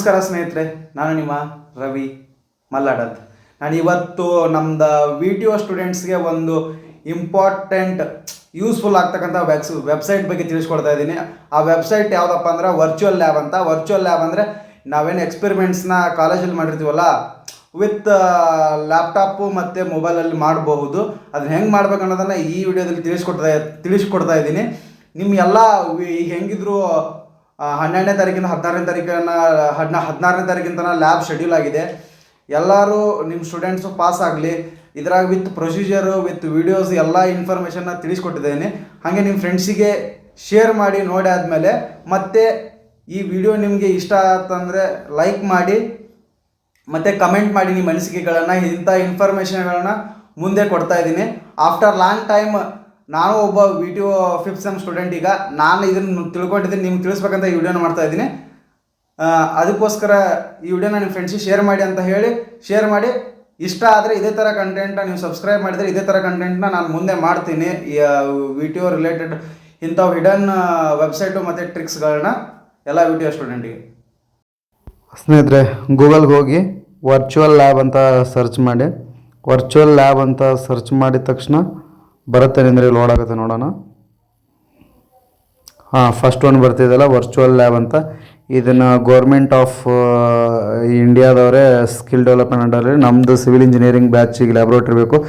ನಮಸ್ಕಾರ ಸ್ನೇಹಿತರೆ, ನಾನು ನಿಮ್ಮ ರವಿ ಮಲ್ಲಾಡತ್. ನಾನು ಇವತ್ತು ನಮ್ದು ವಿಡಿಯೋ ಸ್ಟೂಡೆಂಟ್ಸ್ಗೆ ಒಂದು ಇಂಪಾರ್ಟೆಂಟ್ ಯೂಸ್ಫುಲ್ ಆಗ್ತಕ್ಕಂಥ ವೆಬ್ಸೈಟ್ ಬಗ್ಗೆ ತಿಳಿಸ್ಕೊಡ್ತಾ ಇದ್ದೀನಿ. ಆ ವೆಬ್ಸೈಟ್ ಯಾವುದಪ್ಪ ಅಂದ್ರೆ ವರ್ಚುವಲ್ ಲ್ಯಾಬ್ ಅಂತ. ವರ್ಚುವಲ್ ಲ್ಯಾಬ್ ಅಂದರೆ ನಾವೇನು ಎಕ್ಸ್ಪೆರಿಮೆಂಟ್ಸ್ನ ಕಾಲೇಜಲ್ಲಿ ಮಾಡಿರ್ತೀವಲ್ಲ, ವಿತ್ ಲ್ಯಾಪ್ಟಾಪು ಮತ್ತು ಮೊಬೈಲಲ್ಲಿ ಮಾಡಬಹುದು. ಅದನ್ನ ಹೆಂಗೆ ಮಾಡ್ಬೇಕು ಅನ್ನೋದನ್ನು ಈ ವಿಡಿಯೋದಲ್ಲಿ ತಿಳಿಸ್ಕೊಡ್ತಾ ಇದ್ದೀನಿ. ನಿಮಗೆಲ್ಲ ಈಗ ಹೆಂಗಿದ್ರು 12ನೇ ತಾರೀಕಿಂದ 16ನೇ ತಾರೀಕಿನ ತನಕ ಲ್ಯಾಬ್ ಶೆಡ್ಯೂಲ್ ಆಗಿದೆ. ಎಲ್ಲರೂ ನಿಮ್ಮ ಸ್ಟೂಡೆಂಟ್ಸು ಪಾಸ್ ಆಗಲಿ, ಇದ್ರಾಗ ವಿತ್ ಪ್ರೊಸೀಜರು ವಿತ್ ವಿಡಿಯೋಸ್ ಎಲ್ಲ ಇನ್ಫಾರ್ಮೇಷನ್ನ ತಿಳಿಸ್ಕೊಟ್ಟಿದ್ದೇನೆ. ಹಾಗೆ ನಿಮ್ಮ ಫ್ರೆಂಡ್ಸಿಗೆ ಶೇರ್ ಮಾಡಿ ನೋಡಿ ಆದಮೇಲೆ ಮತ್ತೆ ಈ ವಿಡಿಯೋ ನಿಮಗೆ ಇಷ್ಟ ಆತಂದರೆ ಲೈಕ್ ಮಾಡಿ ಮತ್ತು ಕಮೆಂಟ್ ಮಾಡಿ ನಿಮ್ಮ ಅನಿಸಿಕೆಗಳನ್ನು. ಇಂಥ ಇನ್ಫಾರ್ಮೇಷನ್ಗಳನ್ನು ಮುಂದೆ ಕೊಡ್ತಾ ಇದ್ದೀನಿ. ಆಫ್ಟರ್ ಲಾಂಗ್ ಟೈಮ್ ನಾನು ಒಬ್ಬ ವಿಡಿಯೋ 5th ಸೆಮ್ ಸ್ಟೂಡೆಂಟ್. ಈಗ ನಾನು ಇದನ್ನು ತಿಳ್ಕೊಂಡಿದ್ದೀನಿ, ನಿಮ್ಗೆ ತಿಳಿಸ್ಬೇಕಂತ ಈ ವಿಡಿಯೋನ ಮಾಡ್ತಾ ಇದ್ದೀನಿ. ಅದಕ್ಕೋಸ್ಕರ ಈ ವಿಡಿಯೋನ ನಿಮ್ಮ ಫ್ರೆಂಡ್ಸಿಗೆ ಶೇರ್ ಮಾಡಿ ಅಂತ ಹೇಳಿ ಶೇರ್ ಮಾಡಿ. ಇಷ್ಟ ಆದರೆ ಇದೇ ಥರ ಕಂಟೆಂಟ್ನ ನೀವು ಸಬ್ಸ್ಕ್ರೈಬ್ ಮಾಡಿದರೆ ಇದೇ ಥರ ಕಂಟೆಂಟ್ನ ನಾನು ಮುಂದೆ ಮಾಡ್ತೀನಿ. ಈ ವಿಡಿಯೋ ರಿಲೇಟೆಡ್ ಇಂಥವು ಹಿಡನ್ ವೆಬ್ಸೈಟು ಮತ್ತು ಟ್ರಿಕ್ಸ್ಗಳನ್ನ ಎಲ್ಲ ವಿಡಿಯೋ ಸ್ಟೂಡೆಂಟಿಗೆ. ಸ್ನೇಹಿತರೆ, ಗೂಗಲ್ಗೆ ಹೋಗಿ ವರ್ಚುವಲ್ ಲ್ಯಾಬ್ ಅಂತ ಸರ್ಚ್ ಮಾಡಿ. ವರ್ಚುವಲ್ ಲ್ಯಾಬ್ ಅಂತ ಸರ್ಚ್ ಮಾಡಿದ ತಕ್ಷಣ ಬರುತ್ತೆ ನಿಂದ್ರೆ, ಲೋಡ್ ಆಗುತ್ತೆ ನೋಡೋಣ. ಫಸ್ಟ್ ಒಂದು ಬರ್ತಿದ್ದಲ್ಲ ವರ್ಚುವಲ್ ಲ್ಯಾಬ್ ಅಂತ. ಇದನ್ನು ಗೌರ್ಮೆಂಟ್ ಆಫ್ ಇಂಡಿಯಾದವರೇ ಸ್ಕಿಲ್ ಡೆವಲಪ್ಮೆಂಟ್ ಅಂಡರಲ್ಲಿ ನಮ್ಮದು ಸಿವಿಲ್ ಇಂಜಿನಿಯರಿಂಗ್ ಬ್ಯಾಚಿಗೆ ಲ್ಯಾಬ್ರೇಟ್ರಿ ಬೇಕು.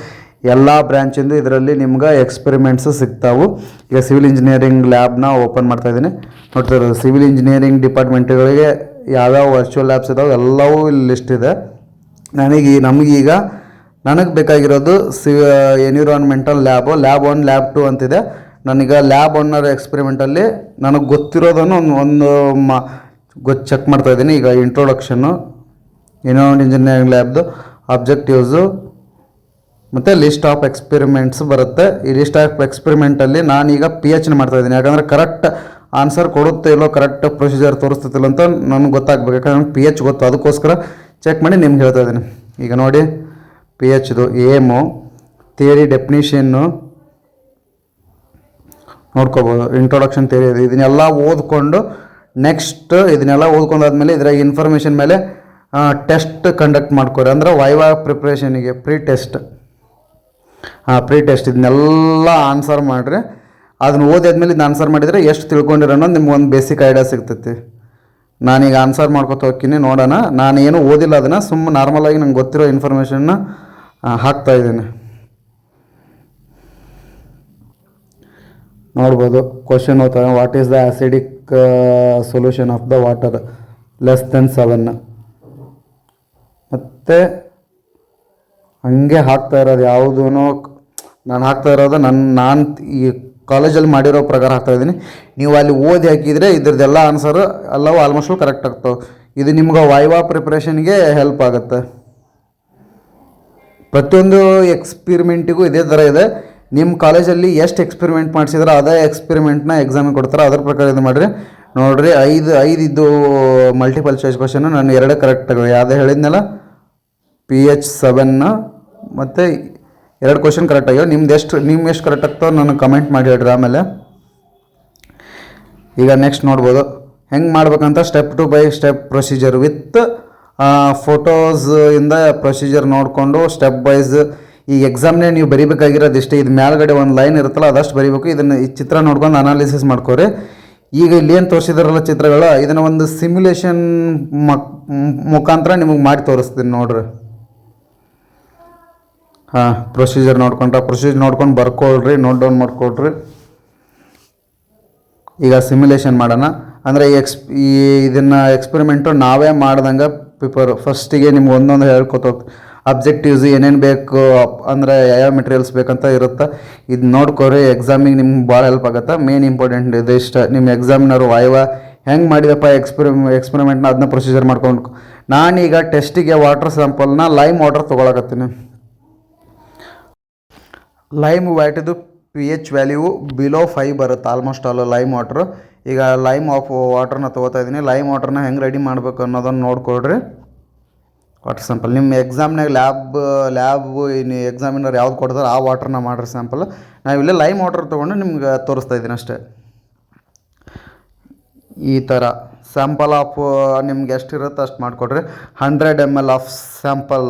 ಎಲ್ಲ ಬ್ರ್ಯಾಂಚಿಂದು ಇದರಲ್ಲಿ ನಿಮ್ಗೆ ಎಕ್ಸ್ಪೆರಿಮೆಂಟ್ಸು ಸಿಗ್ತಾವು. ಈಗ ಸಿವಿಲ್ ಇಂಜಿನಿಯರಿಂಗ್ ಲ್ಯಾಬ್ನ ಓಪನ್ ಮಾಡ್ತಾಯಿದ್ದೀನಿ. ನೋಡ್ತಾರೆ, ಸಿವಿಲ್ ಇಂಜಿನಿಯರಿಂಗ್ ಡಿಪಾರ್ಟ್ಮೆಂಟ್ಗಳಿಗೆ ಯಾವ್ಯಾವ ವರ್ಚುವಲ್ ಲ್ಯಾಬ್ಸ್ ಇದಾವೆ ಎಲ್ಲವೂ ಇಲ್ಲಿ ಲಿಸ್ಟ್ ಇದೆ. ನಮಗೀಗ ನನಗೆ ಬೇಕಾಗಿರೋದು ಎನ್ವಿರಾನ್ಮೆಂಟಲ್ ಲ್ಯಾಬ್ 1 ಲ್ಯಾಬ್ 2 ಅಂತಿದೆ. ನನಗೆ ಲ್ಯಾಬ್ 1 ಎಕ್ಸ್ಪೆರಿಮೆಂಟಲ್ಲಿ ನನಗೆ ಗೊತ್ತಿರೋದನ್ನು ಒಂದು ಚೆಕ್ ಮಾಡ್ತಾಯಿದ್ದೀನಿ. ಈಗ ಇಂಟ್ರೊಡಕ್ಷನ್ನು, ಎನ್ವಿರಾನ್ಮೆಂಟ್ ಇಂಜಿನಿಯರಿಂಗ್ ಲ್ಯಾಬ್ದು ಆಬ್ಜೆಕ್ಟಿವ್ಸು ಮತ್ತು ಲಿಸ್ಟ್ ಆಫ್ ಎಕ್ಸ್ಪೆರಿಮೆಂಟ್ಸ್ ಬರುತ್ತೆ. ಈ ಲಿಸ್ಟ್ ಆಫ್ ಎಕ್ಸ್ಪೆರಿಮೆಂಟಲ್ಲಿ ನಾನೀಗ PH ಮಾಡ್ತಾಯಿದ್ದೀನಿ. ಯಾಕಂದರೆ ಕರೆಕ್ಟ್ ಆನ್ಸರ್ ಕೊಡುತ್ತೆ ಇಲ್ಲೋ, ಕರೆಕ್ಟ್ ಪ್ರೊಸೀಜರ್ ತೋರಿಸ್ತಿಲ್ಲ ಅಂತ ನನಗೆ ಗೊತ್ತಾಗಬೇಕು. ಯಾಕಂದ್ರೆ ನನಗೆ PH ಗೊತ್ತು, ಅದಕ್ಕೋಸ್ಕರ ಚೆಕ್ ಮಾಡಿ ನಿಮ್ಗೆ ಹೇಳ್ತಾ ಇದ್ದೀನಿ. ಈಗ ನೋಡಿ, PHದು ಏಮು, ಥಿಯರಿ ಡೆಫಿನಿಷನ್ನು ನೋಡ್ಕೋಬೋದು, ಇಂಟ್ರೊಡಕ್ಷನ್ ಥಿಯರಿ ಇದೆ. ಇದನ್ನೆಲ್ಲ ಓದ್ಕೊಂಡು ಇದನ್ನೆಲ್ಲ ಓದ್ಕೊಂಡಾದ್ಮೇಲೆ ಇದ್ರಾಗ ಇನ್ಫಾರ್ಮೇಷನ್ ಮೇಲೆ ಟೆಸ್ಟ್ ಕಂಡಕ್ಟ್ ಮಾಡ್ಕೊರಿ. ಅಂದರೆ ವೈವಾ ಪ್ರಿಪ್ರೇಷನಿಗೆ ಪ್ರೀ ಟೆಸ್ಟ್ ಇದನ್ನೆಲ್ಲ ಆನ್ಸರ್ ಮಾಡಿರಿ. ಅದನ್ನ ಓದಾದ್ಮೇಲೆ ಇದನ್ನ ಆನ್ಸರ್ ಮಾಡಿದರೆ ಎಷ್ಟು ತಿಳ್ಕೊಂಡಿರೋ ಅನ್ನೋದು ನಿಮ್ಗೆ ಒಂದು ಬೇಸಿಕ್ ಐಡಿಯಾ ಸಿಗ್ತೈತಿ. ನಾನೀಗ ಆನ್ಸರ್ ಮಾಡ್ಕೊತ ಹೋಗ್ತೀನಿ, ನೋಡೋಣ. ನಾನು ಏನೂ ಓದಿಲ್ಲ, ಅದನ್ನು ಸುಮ್ಮನೆ ನಾರ್ಮಲಾಗಿ ನಂಗೆ ಗೊತ್ತಿರೋ ಇನ್ಫಾರ್ಮೇಷನ್ನ ಹಾಕ್ತಾಯಿದ್ದೀನಿ. ನೋಡ್ಬೋದು, ಕ್ವಶನ್ ಓದ್ತಾರೆ. What is the acidic solution of the water <7. ಮತ್ತು ಹಂಗೆ ಹಾಕ್ತಾ ಇರೋದು ಯಾವುದೂ ನಾನು ಹಾಕ್ತಾ ಇರೋದು ನಾನು ಈ ಕಾಲೇಜಲ್ಲಿ ಮಾಡಿರೋ ಪ್ರಕಾರ ಹಾಕ್ತಾಯಿದ್ದೀನಿ. ನೀವು ಅಲ್ಲಿ ಓದಿ ಹಾಕಿದರೆ ಇದ್ರದ್ದೆಲ್ಲ ಆನ್ಸರು ಎಲ್ಲವೂ ಆಲ್ಮೋಸ್ಟ್ ಕರೆಕ್ಟ್ ಆಗ್ತಾವೆ. ಇದು ನಿಮ್ಗೆ ವೈವಾ ಪ್ರಿಪ್ರೇಷನ್ಗೆ ಹೆಲ್ಪ್ ಆಗುತ್ತೆ. ಪ್ರತಿಯೊಂದು ಎಕ್ಸ್ಪೆರಿಮೆಂಟಿಗೂ ಇದೇ ಥರ ಇದೆ. ನಿಮ್ಮ ಕಾಲೇಜಲ್ಲಿ ಎಷ್ಟು ಎಕ್ಸ್ಪೆರಿಮೆಂಟ್ ಮಾಡಿಸಿದ್ರೆ ಅದೇ ಎಕ್ಸ್ಪೆರಿಮೆಂಟ್ನ ಎಕ್ಸಾಮಿಗೆ ಕೊಡ್ತಾರೆ. ಅದ್ರ ಪ್ರಕಾರ ಇದು ಮಾಡಿರಿ. ನೋಡಿರಿ, 5 ಇದ್ದು ಮಲ್ಟಿಪಲ್ ಚಾಯ್ಸ್ ಕ್ವಶನ್ನು ನಾನು 2 ಕರೆಕ್ಟ್ ಆಗಿದೆ. ಯಾವುದೇ ಹೇಳಿದ್ನಲ್ಲ, PH 7 ಮತ್ತು 2 ಕ್ವಶನ್ ಕರೆಕ್ಟ್ ಆಗ್ಯಾವ. ನಿಮ್ದು ಎಷ್ಟು ಕರೆಕ್ಟ್ ಆಗ್ತಾವೆ ನನಗೆ ಕಮೆಂಟ್ ಮಾಡಿ ಹೇಳ್ರಿ. ಆಮೇಲೆ ಈಗ ನೆಕ್ಸ್ಟ್ ನೋಡ್ಬೋದು ಹೆಂಗೆ ಮಾಡ್ಬೇಕಂತ. Step 2 by step procedure with photos ಇಂದ ಪ್ರೊಸೀಜರ್ ನೋಡಿಕೊಂಡು ಸ್ಟೆಪ್ ವೈಸ್. ಈ ಎಕ್ಸಾಮ್ನೇ ನೀವು ಬರೀಬೇಕಾಗಿರೋದು ಇಷ್ಟೇ. ಇದು ಮೇಲ್ಗಡೆ ಒಂದು ಲೈನ್ ಇರುತ್ತಲ್ಲ, ಅದಷ್ಟು ಬರೀಬೇಕು. ಈ ಚಿತ್ರ ನೋಡ್ಕೊಂಡು ಅನಾಲಿಸಿಸ್ ಮಾಡ್ಕೋರಿ. ಈಗ ಇಲ್ಲಿ ಏನು ತೋರಿಸಿದಾರಲ್ಲ ಚಿತ್ರಗಳು, ಇದನ್ನು ಒಂದು ಸಿಮ್ಯುಲೇಷನ್ ಮುಖಾಂತರ ನಿಮಗೆ ಮಾಡಿ ತೋರಿಸ್ತೀನಿ ನೋಡ್ರಿ. ಪ್ರೊಸೀಜರ್ ನೋಡ್ಕೊಂಡು ಬರ್ಕೊಳ್ರಿ, ನೋಟ್ ಡೌನ್ ಮಾಡ್ಕೊಳ್ರಿ. ಈಗ ಸಿಮ್ಯುಲೇಷನ್ ಮಾಡೋಣ. ಅಂದರೆ ಇದನ್ನು ಎಕ್ಸ್ಪೆರಿಮೆಂಟು ನಾವೇ ಮಾಡ್ದಂಗೆ ಫಸ್ಟಿಗೆ ನಿಮ್ಗೆ ಒಂದೊಂದು ಹೇಳ್ಕೊತ ಹೋಗ್ತೀವಿ. ಅಬ್ಜೆಕ್ಟಿವ್ಸ್ ಏನೇನು ಬೇಕು, ಅಂದರೆ ಯಾವ ಮೆಟೀರಿಯಲ್ಸ್ ಬೇಕಂತ ಇರುತ್ತೆ. ಇದು ನೋಡ್ಕೊರಿ, ಎಕ್ಸಾಮಿಗೆ ನಿಮ್ಗೆ ಭಾಳ ಹೆಲ್ಪ್ ಆಗುತ್ತೆ. ಮೇನ್ ಇಂಪಾರ್ಟೆಂಟ್ ಇದು ಇಷ್ಟ. ನಿಮ್ಮ ಎಕ್ಸಾಮಿನರು ವೈವಾ ಹೆಂಗೆ ಮಾಡಿದಪ್ಪ ಎಕ್ಸ್ಪೆರಿಮೆಂಟ್ನ ಅದನ್ನ ಪ್ರೊಸೀಜರ್ ಮಾಡ್ಕೊಂಡು. ನಾನೀಗ ಟೆಸ್ಟಿಗೆ ವಾಟರ್ ಸ್ಯಾಂಪಲ್ನ ಲೈಮ್ ವಾಟರ್ ತೊಗೊಳಕತ್ತೀನಿ. ಲೈಮ್ ವಾಟರ್ದು PH ವ್ಯಾಲ್ಯೂ ಬಿಲೋ 5 ಬರುತ್ತೆ ಆಲ್ಮೋಸ್ಟ್ ಆಲ್ ಲೈಮ್ ವಾಟ್ರು. ಈಗ ಲೈಮ್ ವಾಟರ್ನ ತೊಗೋತಾ ಇದ್ದೀನಿ. ಲೈಮ್ ವಾಟರ್ನ ಹೆಂಗೆ ರೆಡಿ ಮಾಡಬೇಕು ಅನ್ನೋದನ್ನು ನೋಡ್ಕೊಳ್ರಿ. ವಾಟರ್ ಸ್ಯಾಂಪಲ್ ನಿಮ್ಮ ಎಕ್ಸಾಮ್ನಾಗ ಲ್ಯಾಬ್ ಇನ್ನು ಎಕ್ಸಾಮಿನರ್ ಯಾವ್ದು ಕೊಡ್ತಾರೆ ಆ ವಾಟರ್ನ ಮಾಡ್ರಿ ಸ್ಯಾಂಪಲ್. ನಾವಿಲ್ಲೇ ಲೈಮ್ ವಾಟರ್ ತೊಗೊಂಡು ನಿಮ್ಗೆ ತೋರಿಸ್ತಾ ಇದ್ದೀನಿ ಅಷ್ಟೇ. ಈ ಥರ ಸ್ಯಾಂಪಲ್ ಆಫ್ ನಿಮ್ಗೆ ಎಷ್ಟಿರುತ್ತೆ ಅಷ್ಟು ಮಾಡಿಕೊಡ್ರಿ. 100 ml ಆಫ್ ಸ್ಯಾಂಪಲ್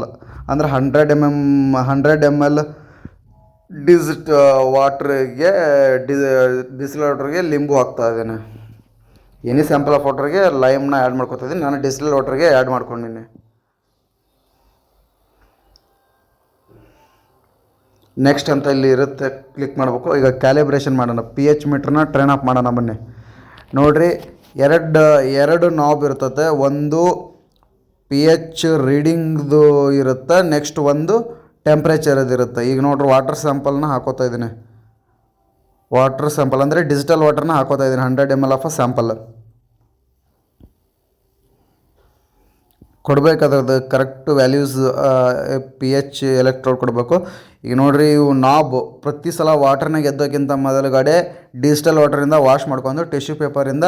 ಅಂದರೆ 100 ml ವಾಟ್ರಿಗೆ ಡಿಸ್ಟಿಲ್ ವಾಟ್ರಿಗೆ ಲಿಂಬು ಹಾಕ್ತಾ ಇದ್ದೀನಿ. ಎನಿ ಸ್ಯಾಂಪಲ್ ಆಫ್ ವಾಟ್ರಿಗೆ ಲೈಮ್ನ ಆ್ಯಡ್ ಮಾಡ್ಕೊತಾ ಇದ್ದೀನಿ. ನಾನು ಡಿಸ್ಟಿಲ್ ವಾಟ್ರಿಗೆ ಆ್ಯಡ್ ಮಾಡ್ಕೊಂಡಿನಿ. ನೆಕ್ಸ್ಟ್ ಅಂತ ಇಲ್ಲಿ ಇರುತ್ತೆ, ಕ್ಲಿಕ್ ಮಾಡಬೇಕು. ಈಗ ಕ್ಯಾಲಿಬ್ರೇಷನ್ ಮಾಡೋಣ, ಪಿ ಎಚ್ ಮೀಟ್ರನ್ನ ಟ್ರೈನ್ ಅಪ್ ಮಾಡೋಣ. ಬನ್ನಿ ನೋಡಿರಿ, ಎರಡು ನಾಬ್ ಇರ್ತದೆ. ಒಂದು ಪಿ ಎಚ್ ರೀಡಿಂಗ್ದು ಇರುತ್ತೆ, ನೆಕ್ಸ್ಟ್ ಒಂದು ಟೆಂಪ್ರೇಚರದ್ದು ಇರುತ್ತೆ. ಈಗ ನೋಡ್ರಿ, ವಾಟರ್ ಸ್ಯಾಂಪಲ್ನ ಹಾಕೋತಾ ಇದ್ದೀನಿ. ವಾಟರ್ ಸ್ಯಾಂಪಲ್ ಅಂದರೆ ಡಿಜಿಟಲ್ ವಾಟರ್ನ ಹಾಕೋತಾ ಇದ್ದೀನಿ, 100 ml ಆಫ್ ಸ್ಯಾಂಪಲ್ ಕೊಡಬೇಕಾದ್ರದ್ದು correct values P H electrode ಕೊಡಬೇಕು. ಈಗ ನೋಡಿರಿ, ಇವು ನಾಬ್ ಪ್ರತಿ ಸಲ ವಾಟರ್ನಾಗ ಎದ್ದೋಕ್ಕಿಂತ ಮೊದಲುಗಡೆ ಡಿಜಿಟಲ್ ವಾಟರಿಂದ ವಾಶ್ ಮಾಡ್ಕೊಂಡು ಟಿಶ್ಯೂ ಪೇಪರಿಂದ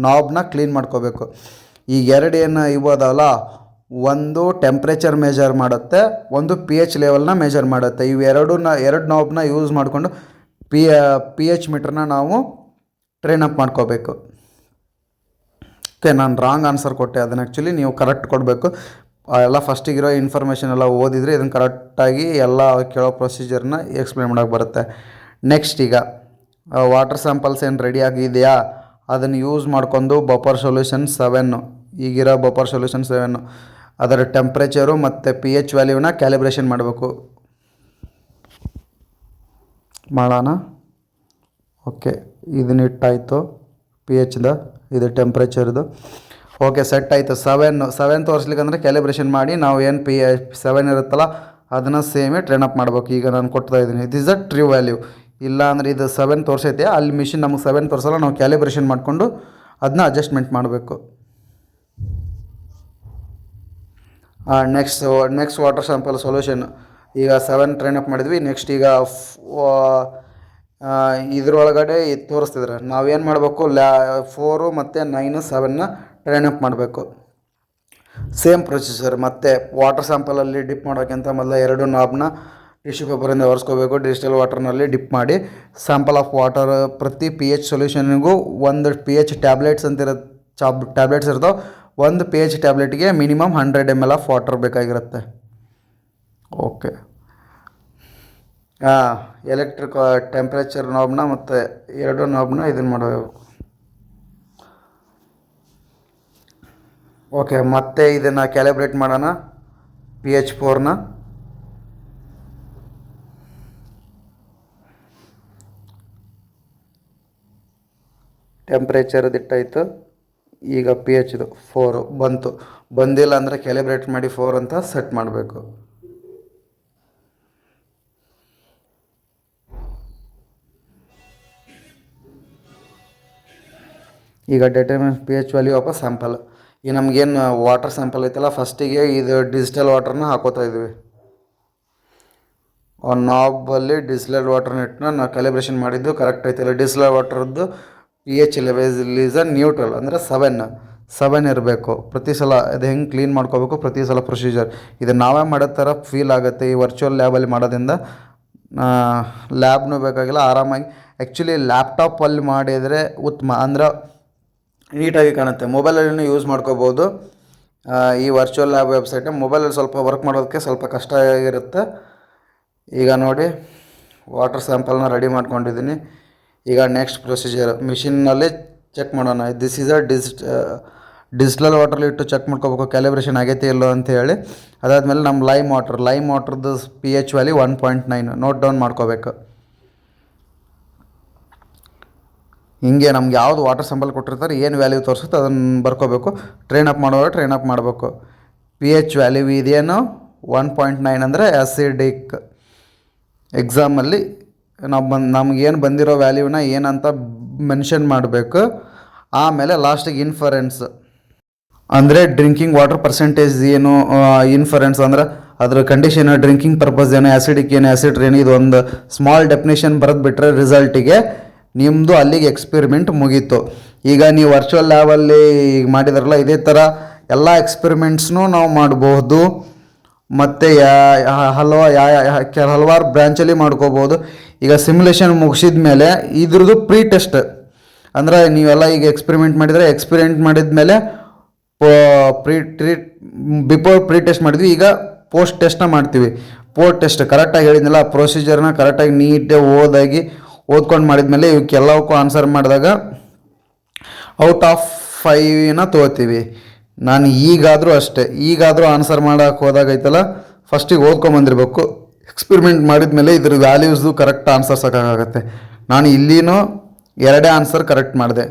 ನಾಬ್ನ ಕ್ಲೀನ್ ಮಾಡ್ಕೋಬೇಕು. ಈಗ ಎರಡು ಏನು ಇವು ಅದಾವಲ್ಲ, ಒಂದು ಟೆಂಪ್ರೇಚರ್ ಮೆಜರ್ ಮಾಡುತ್ತೆ, ಒಂದು ಪಿ ಎಚ್ ಲೆವೆಲ್ನ ಮೆಜರ್ ಮಾಡುತ್ತೆ. ಇವು ಎರಡು ನಾಬ್ನ ಯೂಸ್ ಮಾಡಿಕೊಂಡು ಪಿ ಎಚ್ ಮೀಟ್ರನ್ನ ನಾವು ಟ್ರೈನ್ ಅಪ್ ಮಾಡ್ಕೋಬೇಕು. ಓಕೆ, ನಾನು ರಾಂಗ್ ಆನ್ಸರ್ ಕೊಟ್ಟೆ. ಅದನ್ನು ಆ್ಯಕ್ಚುಲಿ ನೀವು ಕರೆಕ್ಟ್ ಕೊಡಬೇಕು. ಎಲ್ಲ ಫಸ್ಟಿಗಿರೋ ಇನ್ಫಾರ್ಮೇಷನ್ ಎಲ್ಲ ಓದಿದರೆ ಇದನ್ನು ಕರೆಕ್ಟಾಗಿ ಎಲ್ಲ ಕೇಳೋ ಪ್ರೊಸೀಜರ್ನ ಎಕ್ಸ್ಪ್ಲೇನ್ ಮಾಡೋಕ್ಕೆ ಬರುತ್ತೆ. ನೆಕ್ಸ್ಟ್, ಈಗ ವಾಟರ್ ಸ್ಯಾಂಪಲ್ಸ್ ಏನು ರೆಡಿ ಆಗಿದೆಯಾ ಅದನ್ನು ಯೂಸ್ ಮಾಡ್ಕೊಂಡು ಬಫರ್ ಸೊಲ್ಯೂಷನ್ 7, ಈಗಿರೋ ಬಫರ್ ಸೊಲ್ಯೂಷನ್ 7 ಅದರ ಟೆಂಪ್ರೇಚರು ಮತ್ತು ಪಿ ಎಚ್ ವ್ಯಾಲ್ಯೂನ ಕ್ಯಾಲಿಬ್ರೇಷನ್ ಮಾಡಬೇಕು. ಮಾಡೋಣ. ಓಕೆ, ಇದನ್ನ ಇಟ್ಟಾಯಿತು ಪಿ ಎಚ್ದ, ಇದು ಟೆಂಪ್ರೇಚರ್ದು. ಓಕೆ, ಸೆಟ್ ಆಯಿತು. 7 ತೋರಿಸ್ಲಿಕ್ಕಂದ್ರೆ ಕ್ಯಾಲಿಬ್ರೇಷನ್ ಮಾಡಿ ನಾವು ಏನು ಪಿ 7 ಇರುತ್ತಲ್ಲ ಅದನ್ನು ಸೇಮೇ ಟ್ರೈನ್ ಅಪ್ ಮಾಡಬೇಕು. ಈಗ ನಾನು ಕೊಡ್ತಾ ಇದ್ದೀನಿ, it is a true value. ಇಲ್ಲ ಅಂದರೆ ಇದು 7 ತೋರಿಸೈತೆ, ಅಲ್ಲಿ ಮಿಷಿನ್ ನಮಗೆ 7 ತೋರಿಸಲ್ಲ, ನಾವು ಕ್ಯಾಲಿಬ್ರೇಷನ್ ಮಾಡಿಕೊಂಡು ಅದನ್ನ ಅಡ್ಜಸ್ಟ್ಮೆಂಟ್ ಮಾಡಬೇಕು. ನೆಕ್ಸ್ಟ್ ವಾಟರ್ ಸ್ಯಾಂಪಲ್ ಸೊಲ್ಯೂಷನ್ ಈಗ 7 ಟ್ರೈನ್ ಅಪ್ ಮಾಡಿದ್ವಿ. ನೆಕ್ಸ್ಟ್ ಈಗ ಇದ್ರೊಳಗಡೆ ತೋರಿಸ್ತಿದ್ರೆ ನಾವೇನು ಮಾಡಬೇಕು, 4 ಮತ್ತು 9 7ನ ಟ್ರೈನ್ ಅಪ್ ಮಾಡಬೇಕು. Same procedure. ಮತ್ತು ವಾಟರ್ ಸ್ಯಾಂಪಲಲ್ಲಿ ಡಿಪ್ ಮಾಡೋಕ್ಕಿಂತ ಮೊದಲು ಎರಡು ನಾಬ್ನ ಟಿಶ್ಯೂ ಪೇಪರಿಂದ ಒರೆಸ್ಕೋಬೇಕು. ಡಿಜಿಟಲ್ ವಾಟರ್ನಲ್ಲಿ ಡಿಪ್ ಮಾಡಿ ಸ್ಯಾಂಪಲ್ ಆಫ್ ವಾಟರ್ ಪ್ರತಿ ಪಿ ಎಚ್ ಸೊಲ್ಯೂಷನ್ನಿಗೂ ಒಂದು ಪಿ ಎಚ್ ಟ್ಯಾಬ್ಲೆಟ್ಸ್ ಅಂತ ಟ್ಯಾಬ್ಲೆಟ್ಸ್ ಇರ್ತಾವೆ. ಒಂದು ಪಿ ಎಚ್ ಟ್ಯಾಬ್ಲೆಟ್ಗೆ ಮಿನಿಮಮ್ 100 ml ಆಫ್ ವಾಟರ್ ಬೇಕಾಗಿರುತ್ತೆ. ಓಕೆ, ಎಲೆಕ್ಟ್ರಿಕ್ ಟೆಂಪ್ರೇಚರ್ ನಾಬ್ನ ಮತ್ತು ಎರಡು ನಾಬ್ನ ಇದನ್ನು ಮಾಡಬೇಕು. ಓಕೆ, ಮತ್ತೆ ಇದನ್ನು ಕ್ಯಾಲಿಬ್ರೇಟ್ ಮಾಡೋಣ. ಪಿ ಎಚ್ 4ನ ಟೆಂಪ್ರೇಚರ್ ಇಟ್ಟಾಯಿತು. ಈಗ ಪಿ ಎಚ್ದು 4 ಬಂದಿಲ್ಲ ಅಂದರೆ ಕ್ಯಾಲಿಬ್ರೇಟ್ ಮಾಡಿ 4 ಅಂತ ಸೆಟ್ ಮಾಡಬೇಕು. ಈಗ determine P H value of sample. ಈಗ ನಮಗೇನು ವಾಟರ್ ಸ್ಯಾಂಪಲ್ ಐತಲ್ಲ, ಫಸ್ಟಿಗೆ ಇದು ಡಿಜಿಟಲ್ ವಾಟರ್ನ ಹಾಕೋತಾ ಇದ್ವಿ. ಆ ನಾಬಲ್ಲಿ ಡಿಸ್ಟಿಲ್ಡ್ ವಾಟರ್ನ ಇಟ್ಟನ್ನ ನಾವು ಕ್ಯಾಲಿಬ್ರೇಷನ್ ಮಾಡಿದ್ದು ಕರೆಕ್ಟ್ ಐತಿಲ್ಲ. ಡಿಸ್ಟಿಲ್ಡ್ ವಾಟರ್ದು P H level is a neutral, ಅಂದರೆ 7 ಇರಬೇಕು. ಪ್ರತಿ ಸಲ ಅದು ಹೆಂಗೆ ಕ್ಲೀನ್ ಮಾಡ್ಕೋಬೇಕು, ಪ್ರತಿ ಸಲ ಪ್ರೊಸೀಜರ್ ಇದು ನಾವೇ ಮಾಡೋ ಥರ ಫೀಲ್ ಆಗುತ್ತೆ. ಈ ವರ್ಚುವಲ್ ಲ್ಯಾಬಲ್ಲಿ ಮಾಡೋದ್ರಿಂದ ಲ್ಯಾಬ್ನೂ ಬೇಕಾಗಿಲ್ಲ, ಆರಾಮಾಗಿ. ಆ್ಯಕ್ಚುಲಿ ಲ್ಯಾಪ್ಟಾಪಲ್ಲಿ ಮಾಡಿದರೆ ಉತ್ತಮ, ಅಂದ್ರೆ ನೀಟಾಗಿ ಕಾಣುತ್ತೆ. ಮೊಬೈಲಲ್ಲಿ ಯೂಸ್ ಮಾಡ್ಕೋಬೋದು. ಈ ವರ್ಚುವಲ್ ಲ್ಯಾಬ್ ವೆಬ್ಸೈಟ್ನ ಮೊಬೈಲಲ್ಲಿ ಸ್ವಲ್ಪ ವರ್ಕ್ ಮಾಡೋದಕ್ಕೆ ಸ್ವಲ್ಪ ಕಷ್ಟ ಆಗಿರುತ್ತೆ. ಈಗ ನೋಡಿ, ವಾಟರ್ ಸ್ಯಾಂಪಲ್ನ ರೆಡಿ ಮಾಡ್ಕೊಂಡಿದ್ದೀನಿ. ಈಗ ನೆಕ್ಸ್ಟ್ ಪ್ರೊಸೀಜರ್ ಮಿಷಿನ್ನಲ್ಲಿ ಚೆಕ್ ಮಾಡೋಣ. ದಿಸ್ ಈಸ್ ಅ ಡಿಜಿಟಲ್ ವಾಟರ್ಲಿ ಇಟ್ಟು ಚೆಕ್ ಮಾಡ್ಕೋಬೇಕು ಕ್ಯಾಲಿಬ್ರೇಷನ್ ಆಗೈತೆ ಇಲ್ಲೋ ಅಂತ ಹೇಳಿ. ಅದಾದಮೇಲೆ ನಮ್ಮ ಲೈಮ್ ವಾಟರ್ದು P H value 1.9 note down ಮಾಡ್ಕೋಬೇಕು. ಹಿಂಗೆ ನಮ್ಗೆ ಯಾವುದು ವಾಟರ್ ಸ್ಯಾಂಪಲ್ ಕೊಟ್ಟಿರ್ತಾರೆ, ಏನು ವ್ಯಾಲ್ಯೂ ತೋರಿಸುತ್ತೆ ಅದನ್ನು ಬರ್ಕೋಬೇಕು. ಟ್ರೈನ್ ಅಪ್ ಮಾಡಬೇಕು. ಪಿ ಎಚ್ ವ್ಯಾಲ್ಯೂ ಇದೇನು 1.9 ಅಂದರೆ ಆ್ಯಸಿಡಿಕ್. ಎಕ್ಸಾಮಲ್ಲಿ ನಮಗೇನು ಬಂದಿರೋ ವ್ಯಾಲ್ಯೂನ ಏನಂತ ಮೆನ್ಷನ್ ಮಾಡಬೇಕು. ಆಮೇಲೆ ಲಾಸ್ಟಿಗೆ ಇನ್ಫರೆನ್ಸ್ ಅಂದರೆ ಡ್ರಿಂಕಿಂಗ್ ವಾಟರ್ ಪರ್ಸೆಂಟೇಜ್ ಏನು, ಇನ್ಫರೆನ್ಸ್ ಅಂದರೆ ಅದರ ಕಂಡೀಷನ್, ಡ್ರಿಂಕಿಂಗ್ ಪರ್ಪಸ್ ಏನು, ಆ್ಯಸಿಡಿಕ್ ಏನು, ಆ್ಯಸಿಡ್ ಏನು, ಇದು ಒಂದು ಸ್ಮಾಲ್ ಡೆಫಿನೇಷನ್ ಬರೆದು ಬಿಟ್ಟರೆ ರಿಸಲ್ಟಿಗೆ ನಿಮ್ಮದು ಅಲ್ಲಿಗೆ ಎಕ್ಸ್ಪೆರಿಮೆಂಟ್ ಮುಗೀತು. ಈಗ ನೀವು ವರ್ಚುವಲ್ ಲ್ಯಾಬಲ್ಲಿ ಈಗ ಮಾಡಿದಾರಲ್ಲ, ಇದೇ ಥರ ಎಲ್ಲ ಎಕ್ಸ್ಪೆರಿಮೆಂಟ್ಸ್ನೂ ನಾವು ಮಾಡಬಹುದು. ಮತ್ತು ಹಲವಾರು ಬ್ರ್ಯಾಂಚಲ್ಲಿ ಮಾಡ್ಕೋಬೋದು. ಈಗ ಸಿಮ್ಯುಲೇಷನ್ ಮುಗಿಸಿದ ಮೇಲೆ ಇದ್ರದ್ದು ಪ್ರೀ ಟೆಸ್ಟ್ ಅಂದ್ರೆ ನೀವೆಲ್ಲ ಈಗ ಎಕ್ಸ್ಪೆರಿಮೆಂಟ್ ಮಾಡಿದ ಮೇಲೆ ಬಿಫೋರ್ ಪ್ರೀ ಟೆಸ್ಟ್ ಮಾಡಿದ್ವಿ, ಈಗ ಪೋಸ್ಟ್ ಟೆಸ್ಟ್ನ ಮಾಡ್ತೀವಿ. ಪೋಸ್ಟ್ ಟೆಸ್ಟ್ ಕರೆಕ್ಟಾಗಿ ಹೇಳಿದ್ನಲ್ಲ, ಪ್ರೊಸೀಜರ್ನ ಕರೆಕ್ಟಾಗಿ ನೀಟಾಗಿ ಓದ್ಕೊಂಡು ಮಾಡಿದ್ಮೇಲೆ ಇವಕ್ಕೆಲ್ಲವಕ್ಕೂ ಆನ್ಸರ್ ಮಾಡಿದಾಗ ಔಟ್ ಆಫ್ 5ನ ತೊಗೋತೀವಿ. ನಾನು ಈಗಾದರೂ ಆನ್ಸರ್ ಮಾಡೋಕೆ ಹೋದಾಗೈತಲ್ಲ, ಫಸ್ಟಿಗೆ ಓದ್ಕೊಂಬಂದಿರಬೇಕು. ಎಕ್ಸ್ಪೆರಿಮೆಂಟ್ ಮಾಡಿದ್ಮೇಲೆ ಇದ್ರ ವ್ಯಾಲ್ಯೂಸ್ದು ಕರೆಕ್ಟ್ ಆನ್ಸರ್ ಸಾಕಾಗುತ್ತೆ. ನಾನು ಇಲ್ಲಿನೂ 2 ಆನ್ಸರ್ ಕರೆಕ್ಟ್ ಮಾಡಿದೆ.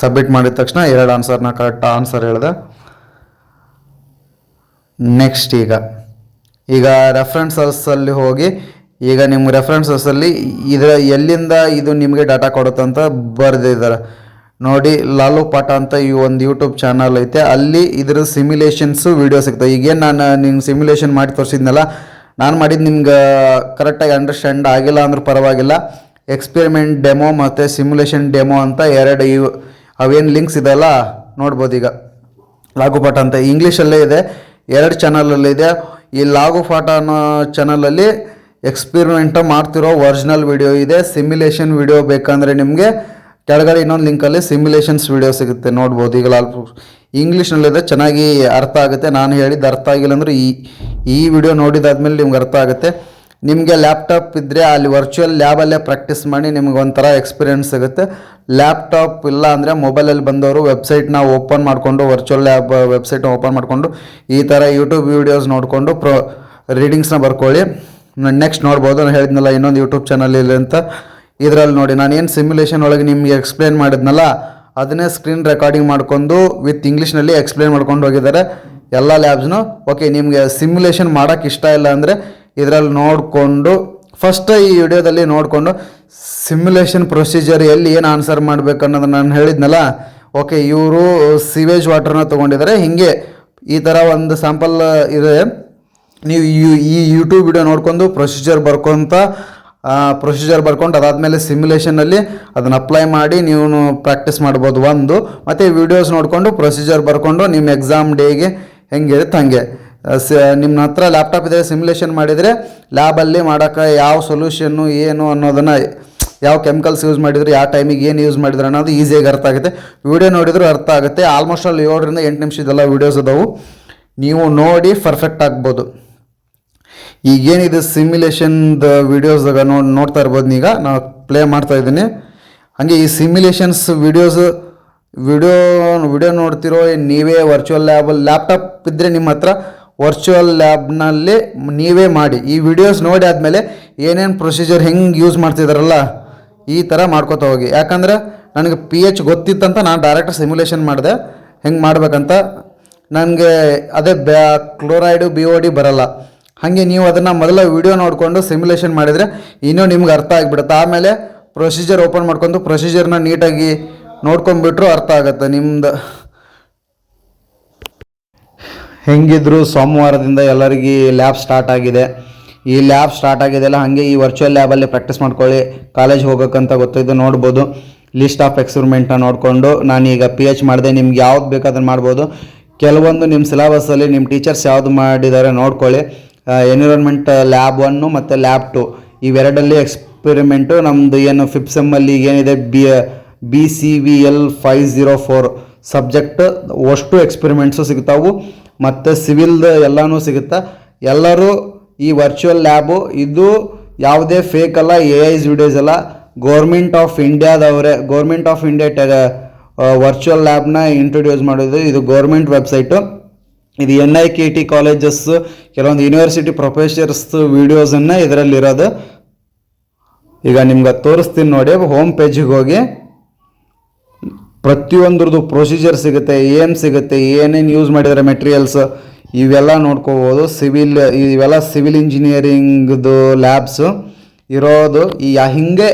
ಸಬ್ಮಿಟ್ ಮಾಡಿದ ತಕ್ಷಣ 2 ಆನ್ಸರ್ನ ಕರೆಕ್ಟ್ ಆನ್ಸರ್ ಹೇಳಿದೆ. ನೆಕ್ಸ್ಟ್ ಈಗ ರೆಫರೆನ್ಸಲ್ಲಿ ಹೋಗಿ, ಈಗ ನಿಮ್ಮ ರೆಫರೆನ್ಸಲ್ಲಿ ಎಲ್ಲಿಂದ ಇದು ನಿಮಗೆ ಡಾಟಾ ಕೊಡುತ್ತೆ ಅಂತ ಬರೆದಿದ್ದಾರೆ ನೋಡಿ. ಲಾಲು ಪಾಠ ಅಂತ ಈ ಒಂದು ಯೂಟ್ಯೂಬ್ ಚಾನಲ್ ಐತೆ, ಅಲ್ಲಿ ಇದ್ರ ಸಿಮ್ಯುಲೇಷನ್ಸು ವೀಡಿಯೋ ಸಿಗ್ತವೆ. ಈಗೇನು ನಾನು ನಿಮ್ಗೆ ಸಿಮ್ಯುಲೇಷನ್ ಮಾಡಿ ತೋರಿಸಿದ್ನಲ್ಲ, ನಾನು ಮಾಡಿದ್ದು ನಿಮ್ಗೆ ಕರೆಕ್ಟಾಗಿ ಅಂಡರ್ಸ್ಟ್ಯಾಂಡ್ ಆಗಿಲ್ಲ ಅಂದ್ರೂ ಪರವಾಗಿಲ್ಲ. ಎಕ್ಸ್ಪೆರಿಮೆಂಟ್ ಡೆಮೋ ಮತ್ತು ಸಿಮ್ಯುಲೇಷನ್ ಡೆಮೋ ಅಂತ 2 ಅವೇನು ಲಿಂಕ್ಸ್ ಇದೆಲ್ಲ ನೋಡ್ಬೋದು. ಈಗ ಲಾಗುಪಾಠ ಅಂತ ಇಂಗ್ಲೀಷಲ್ಲೇ ಇದೆ, 2 ಚಾನಲಲ್ಲಿ ಇದೆ. ಈ ಲಾಗುಪಾಠ ಅನ್ನೋ ಚಾನಲಲ್ಲಿ ಎಕ್ಸ್ಪೆರಿಮೆಂಟ್ ಮಾಡ್ತಿರೋ ಒರಿಜಿನಲ್ ವಿಡಿಯೋ ಇದೆ. ಸಿಮ್ಯುಲೇಷನ್ ವಿಡಿಯೋ ಬೇಕಂದರೆ ನಿಮಗೆ ಕೆಳಗಡೆ ಇನ್ನೊಂದು ಲಿಂಕಲ್ಲಿ ಸಿಮ್ಯುಲೇಷನ್ಸ್ ವಿಡಿಯೋ ಸಿಗುತ್ತೆ, ನೋಡ್ಬೋದು. ಈಗ ಇಂಗ್ಲೀಷ್ನಲ್ಲಿದೆ, ಚೆನ್ನಾಗಿ ಅರ್ಥ ಆಗುತ್ತೆ. ನಾನು ಹೇಳಿದ್ದು ಅರ್ಥ ಆಗಿಲ್ಲ ಅಂದರೆ ಈ ವಿಡಿಯೋ ನೋಡಿದಾದ್ಮೇಲೆ ನಿಮ್ಗೆ ಅರ್ಥ ಆಗುತ್ತೆ. ನಿಮಗೆ ಲ್ಯಾಪ್ಟಾಪ್ ಇದ್ದರೆ ಅಲ್ಲಿ ವರ್ಚುವಲ್ ಲ್ಯಾಬಲ್ಲೇ ಪ್ರಾಕ್ಟೀಸ್ ಮಾಡಿ ನಿಮ್ಗೆ ಒಂಥರ ಎಕ್ಸ್ಪೀರಿಯೆನ್ಸ್ ಸಿಗುತ್ತೆ. ಲ್ಯಾಪ್ಟಾಪ್ ಇಲ್ಲ ಅಂದರೆ ಮೊಬೈಲಲ್ಲಿ ಬಂದವರು ವೆಬ್ಸೈಟ್ನ ಓಪನ್ ಮಾಡಿಕೊಂಡು, ವರ್ಚುವಲ್ ಲ್ಯಾಬ್ ವೆಬ್ಸೈಟ್ನ ಓಪನ್ ಮಾಡಿಕೊಂಡು ಈ ಥರ ಯೂಟ್ಯೂಬ್ ವೀಡಿಯೋಸ್ ನೋಡಿಕೊಂಡು ರೀಡಿಂಗ್ಸ್ನ ಬರ್ಕೊಳ್ಳಿ. ನೆಕ್ಸ್ಟ್ ನೋಡ್ಬೋದು, ನಾನು ಹೇಳಿದ್ನಲ್ಲ ಇನ್ನೊಂದು ಯೂಟ್ಯೂಬ್ ಚಾನಲ್ ಇಲ್ಲ ಅಂತ, ಇದರಲ್ಲಿ ನೋಡಿ ನಾನು ಏನು ಸಿಮ್ಯುಲೇಷನ್ ಒಳಗೆ ನಿಮಗೆ ಎಕ್ಸ್ಪ್ಲೇನ್ ಮಾಡಿದ್ನಲ್ಲ, ಅದನ್ನೇ ಸ್ಕ್ರೀನ್ ರೆಕಾರ್ಡಿಂಗ್ ಮಾಡ್ಕೊಂಡು ವಿತ್ ಇಂಗ್ಲೀಷ್ನಲ್ಲಿ ಎಕ್ಸ್ಪ್ಲೇನ್ ಮಾಡ್ಕೊಂಡು ಹೋಗಿದ್ದಾರೆ ಎಲ್ಲ ಲ್ಯಾಬ್ಸ್ನು. ಓಕೆ, ನಿಮಗೆ ಸಿಮ್ಯುಲೇಷನ್ ಮಾಡೋಕ್ಕೆ ಇಷ್ಟ ಇಲ್ಲ ಅಂದರೆ ಇದರಲ್ಲಿ ನೋಡಿಕೊಂಡು ಫಸ್ಟ್ ಈ ವಿಡಿಯೋದಲ್ಲಿ ನೋಡಿಕೊಂಡು ಸಿಮ್ಯುಲೇಷನ್ ಪ್ರೊಸೀಜರ್ ಎಲ್ಲಿ ಏನು ಆನ್ಸರ್ ಮಾಡಬೇಕು ಅನ್ನೋದನ್ನು ನಾನು ಹೇಳಿದ್ನಲ್ಲ. ಓಕೆ, ಇವರು ಸಿವೇಜ್ ವಾಟರ್ನ ತೊಗೊಂಡಿದ್ದಾರೆ. ಹೀಗೆ ಈ ಥರ ಒಂದು ಸ್ಯಾಂಪಲ್ ಇದೆ. ನೀವು ಈ ಯೂಟ್ಯೂಬ್ ವಿಡಿಯೋ ನೋಡ್ಕೊಂಡು ಪ್ರೊಸೀಜರ್ ಬರ್ಕೊಂಡು ಅದಾದಮೇಲೆ ಸಿಮ್ಯುಲೇಷನಲ್ಲಿ ಅದನ್ನು ಅಪ್ಲೈ ಮಾಡಿ ನೀವು ಪ್ರಾಕ್ಟೀಸ್ ಮಾಡ್ಬೋದು ಒಂದು. ಮತ್ತು ವೀಡಿಯೋಸ್ ನೋಡಿಕೊಂಡು ಪ್ರೊಸೀಜರ್ ಬರ್ಕೊಂಡು ನಿಮ್ಮ ಎಕ್ಸಾಮ್ ಡೇಗೆ ಹೆಂಗಿರುತ್ತೆ ಹಾಗೆ. ನಿಮ್ಮ ಹತ್ರ ಲ್ಯಾಪ್ಟಾಪ್ ಇದ್ದರೆ ಸಿಮ್ಯುಲೇಷನ್ ಮಾಡಿದರೆ ಲ್ಯಾಬಲ್ಲಿ ಮಾಡೋಕ್ಕೆ ಯಾವ ಸೊಲ್ಯೂಷನ್ನು ಏನು ಅನ್ನೋದನ್ನು, ಯಾವ ಕೆಮಿಕಲ್ಸ್ ಯೂಸ್ ಮಾಡಿದ್ರು, ಯಾವ ಟೈಮಿಗೆ ಏನು ಯೂಸ್ ಮಾಡಿದ್ರು ಅನ್ನೋದು ಈಸಿಯಾಗಿ ಅರ್ಥ ಆಗುತ್ತೆ. ವಿಡಿಯೋ ನೋಡಿದರೂ ಅರ್ಥ ಆಗುತ್ತೆ. ಆಲ್ಮೋಸ್ಟ್ ಅಲ್ಲಿ 7 ರಿಂದ 8 ನಿಮಿಷದೆಲ್ಲ ವೀಡಿಯೋಸ್ ಅದಾವು, ನೀವು ನೋಡಿ ಪರ್ಫೆಕ್ಟ್ ಆಗ್ಬೋದು. ಈಗೇನಿದೆ ಸಿಮ್ಯುಲೇಷನ್ದ ವೀಡಿಯೋಸ್ದಾಗ ನೋಡ್ತಾ ಇರ್ಬೋದು. ಈಗ ನಾನು ಪ್ಲೇ ಮಾಡ್ತಾ ಇದ್ದೀನಿ. ಹಾಗೆ ಈ ಸಿಮ್ಯುಲೇಷನ್ಸ್ ವಿಡಿಯೋ ನೋಡ್ತಿರೋ ನೀವೇ ವರ್ಚುವಲ್ ಲ್ಯಾಪ್ಟಾಪ್ ಇದ್ದರೆ ನಿಮ್ಮ ಹತ್ರ ವರ್ಚುವಲ್ ಲ್ಯಾಬ್ನಲ್ಲಿ ನೀವೇ ಮಾಡಿ. ಈ ವಿಡಿಯೋಸ್ ನೋಡಿ ಆದಮೇಲೆ ಏನೇನು ಪ್ರೊಸೀಜರ್ ಹೆಂಗೆ ಯೂಸ್ ಮಾಡ್ತಿದ್ದಾರಲ್ಲ ಈ ಥರ ಮಾಡ್ಕೋತಾ ಹೋಗಿ. ಯಾಕಂದರೆ ನನಗೆ PH ಗೊತ್ತಿತ್ತಂತ ನಾನು ಡೈರೆಕ್ಟ್ ಸಿಮ್ಯುಲೇಷನ್ ಮಾಡಿದೆ ಹೆಂಗೆ ಮಾಡ್ಬೇಕಂತ. ನನಗೆ ಅದೇ ಕ್ಲೋರೈಡು BOD ಬರಲ್ಲ. ಹಾಗೆ ನೀವು ಅದನ್ನು ಮೊದಲ ವಿಡಿಯೋ ನೋಡಿಕೊಂಡು ಸಿಮ್ಯುಲೇಷನ್ ಮಾಡಿದರೆ ಇನ್ನೂ ನಿಮ್ಗೆ ಅರ್ಥ ಆಗಿಬಿಡುತ್ತೆ. ಆಮೇಲೆ ಪ್ರೊಸೀಜರ್ ಓಪನ್ ಮಾಡ್ಕೊಂಡು ಪ್ರೊಸೀಜರ್ನ ನೀಟಾಗಿ ನೋಡ್ಕೊಂಡ್ಬಿಟ್ರು ಅರ್ಥ ಆಗುತ್ತೆ ನಿಮ್ದು. ಹೆಂಗಿದ್ರು ಸೋಮವಾರದಿಂದ ಎಲ್ಲರಿಗೂ ಲ್ಯಾಬ್ ಸ್ಟಾರ್ಟ್ ಆಗಿದೆ. ಈ ಲ್ಯಾಬ್ ಸ್ಟಾರ್ಟ್ ಆಗಿದೆಯಲ್ಲ, ಹಾಗೆ ಈ ವರ್ಚುವಲ್ ಲ್ಯಾಬಲ್ಲಿ ಪ್ರಾಕ್ಟೀಸ್ ಮಾಡ್ಕೊಳ್ಳಿ. ಕಾಲೇಜ್ ಹೋಗ್ಬೇಕಂತ ಗೊತ್ತಿದ್ದು ನೋಡ್ಬೋದು. ಲಿಸ್ಟ್ ಆಫ್ ಎಕ್ಸ್ಪೆರಿಮೆಂಟ್ನ ನೋಡಿಕೊಂಡು ನಾನೀಗ PH ಮಾಡಿದೆ. ನಿಮ್ಗೆ ಯಾವ್ದು ಬೇಕಾದನ್ನು ಮಾಡ್ಬೋದು. ಕೆಲವೊಂದು ನಿಮ್ಮ ಸಿಲೆಬಸ್ಸಲ್ಲಿ ನಿಮ್ಮ ಟೀಚರ್ಸ್ ಯಾವುದು ಮಾಡಿದ್ದಾರೆ ನೋಡ್ಕೊಳ್ಳಿ. ಎನ್ವಿರಾನ್ಮೆಂಟ್ ಲ್ಯಾಬ್ 1 ಮತ್ತು ಲ್ಯಾಬ್ 2 ಇವೆರಡಲ್ಲಿ ಎಕ್ಸ್ಪೆರಿಮೆಂಟು ನಮ್ಮದು ಏನು 5th ಸೆಮ್ಮಲ್ಲಿ ಏನಿದೆ BCVL 504 ಸಬ್ಜೆಕ್ಟ್ ಅಷ್ಟು ಎಕ್ಸ್ಪೆರಿಮೆಂಟ್ಸು ಸಿಗ್ತಾವು ಮತ್ತು ಸಿವಿಲ್ದು ಎಲ್ಲನೂ ಸಿಗುತ್ತೆ. ಎಲ್ಲರೂ ಈ ವರ್ಚುವಲ್ ಲ್ಯಾಬು ಇದು ಯಾವುದೇ ಫೇಕ್ ಅಲ್ಲ, AI's ವಿಡಿಯೋಸ್ ಅಲ್ಲ. ಗೌರ್ಮೆಂಟ್ ಆಫ್ ಇಂಡಿಯಾ ವರ್ಚುವಲ್ ಲ್ಯಾಬ್ನ ಇಂಟ್ರೊಡ್ಯೂಸ್ ಮಾಡೋದು. ಇದು ಗೌರ್ಮೆಂಟ್ ವೆಬ್ಸೈಟು. ಇದು NIKT ಕಾಲೇಜಸ್ ಕೆಲವೊಂದು ಯೂನಿವರ್ಸಿಟಿ ಪ್ರೊಫೆಸರ್ಸ್ ವೀಡಿಯೋಸನ್ನು ಇದರಲ್ಲಿರೋದು. ಈಗ ನಿಮ್ಗೆ ತೋರಿಸ್ತೀನಿ ನೋಡಿ. ಹೋಮ್ ಪೇಜಿಗೆ ಹೋಗಿ ಪ್ರತಿಯೊಂದ್ರದ್ದು ಪ್ರೊಸೀಜರ್ ಸಿಗುತ್ತೆ, ಏನು ಸಿಗುತ್ತೆ, ಏನೇನು ಯೂಸ್ ಮಾಡಿದ್ದಾರೆ ಮೆಟೀರಿಯಲ್ಸ್ ಇವೆಲ್ಲ ನೋಡ್ಕೋಬೋದು. ಇವೆಲ್ಲ ಸಿವಿಲ್ ಇಂಜಿನಿಯರಿಂಗ್ದು ಲ್ಯಾಬ್ಸು ಇರೋದು. ಹಿಂಗೆ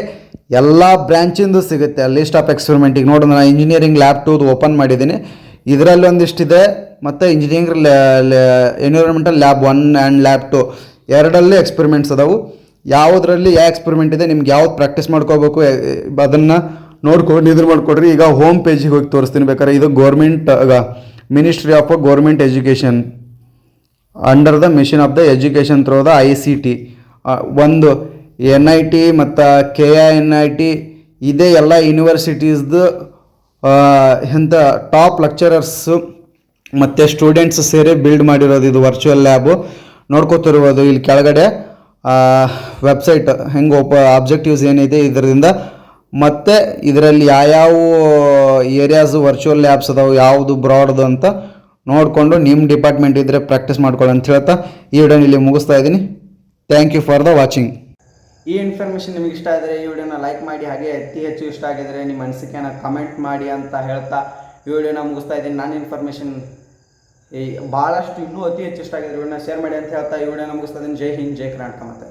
ಎಲ್ಲ ಬ್ರ್ಯಾಂಚಿಂದು ಸಿಗುತ್ತೆ ಲಿಸ್ಟ್ ಆಫ್ ಎಕ್ಸ್ಪೆರಿಮೆಂಟಿಗೆ. ನೋಡಿ, ನಾನು ಇಂಜಿನಿಯರಿಂಗ್ ಲ್ಯಾಬ್ 2 ಓಪನ್ ಮಾಡಿದ್ದೀನಿ. ಇದರಲ್ಲಿ ಒಂದಿಷ್ಟಿದೆ ಮತ್ತು engineering environmental lab 1 and lab 2 ಎರಡಲ್ಲಿ ಎಕ್ಸ್ಪೆರಿಮೆಂಟ್ಸ್ ಅದಾವು. ಯಾವುದರಲ್ಲಿ ಯಾವ ಎಕ್ಸ್ಪೆರಿಮೆಂಟ್ ಇದೆ, ನಿಮ್ಗೆ ಯಾವ್ದು ಪ್ರಾಕ್ಟೀಸ್ ಮಾಡ್ಕೋಬೇಕು ಅದನ್ನು ನೋಡ್ಕೊಂಡು ಇದ್ರ ಮಾಡ್ಕೊಡ್ರಿ. ಈಗ ಹೋಮ್ ಪೇಜಿಗೆ ಹೋಗಿ ತೋರಿಸ್ತೀನಿ ಬೇಕಾದ್ರೆ. ಇದು ministry of government education under the mission of the education through the ICT. ಒಂದು NIT ಮತ್ತು KINIT ಇದೇ ಎಲ್ಲ ಯೂನಿವರ್ಸಿಟೀಸ್ದು ಇಂಥ ಟಾಪ್ ಲೆಕ್ಚರರ್ಸು ಮತ್ತು ಸ್ಟೂಡೆಂಟ್ಸ್ ಸೇರಿ ಬಿಲ್ಡ್ ಮಾಡಿರೋದು ಇದು ವರ್ಚುವಲ್ ಲ್ಯಾಬು. ನೋಡ್ಕೋತಿರ್ಬೋದು ಇಲ್ಲಿ ಕೆಳಗಡೆ ವೆಬ್ಸೈಟ್ ಹೆಂಗೆ ಆಬ್ಜೆಕ್ಟಿವ್ಸ್ ಏನಿದೆ ಇದರಿಂದ, ಮತ್ತು ಇದರಲ್ಲಿ ಯಾವ್ಯಾವ ಏರಿಯಾಸು ವರ್ಚುವಲ್ ಲ್ಯಾಬ್ಸ್ ಅದಾವೆ, ಯಾವುದು ಬ್ರಾಡ್ದು ಅಂತ ನೋಡಿಕೊಂಡು ನಿಮ್ಮ ಡಿಪಾರ್ಟ್ಮೆಂಟ್ ಇದ್ದರೆ ಪ್ರಾಕ್ಟೀಸ್ ಮಾಡ್ಕೊಳ್ಳಿ ಅಂತ ಹೇಳ್ತಾ ಈ ವಿಡಿಯೋನ ಇಲ್ಲಿ ಮುಗಿಸ್ತಾ ಇದ್ದೀನಿ. Thank you for the watching. ಈ ಇನ್ಫಾರ್ಮೇಷನ್ ನಿಮಗೆ ಇಷ್ಟ ಆದರೆ ಈ ವಿಡಿಯೋನ ಲೈಕ್ ಮಾಡಿ, ಹಾಗೆ ಅತಿ ಹೆಚ್ಚು ಇಷ್ಟ ಆಗಿದರೆ ನಿಮ್ಮ ಅನಿಸಿಕೆನ ಕಮೆಂಟ್ ಮಾಡಿ ಅಂತ ಹೇಳ್ತಾ ಈ ವಿಡಿಯೋನ ಮುಗಿಸ್ತಾ ಇದ್ದೀನಿ. ನಾನು ಇನ್ಫಾರ್ಮೇಷನ್ ಭಾಳಷ್ಟು ಇನ್ನೂ ಅತಿ ಹೆಚ್ಚು ಇಷ್ಟ ಆಗಿದ್ರೆ ವಿಡಿಯೋನ ಶೇರ್ ಮಾಡಿ ಅಂತ ಹೇಳ್ತಾ ಈ ವಿಡಿಯೋನ ಮುಗಿಸ್ತಾ ಇದ್ದೀನಿ. ಜೈ ಹಿಂದ್, ಜೈ ಕರ್ನಾಟಕ. ಮತ್ತೆ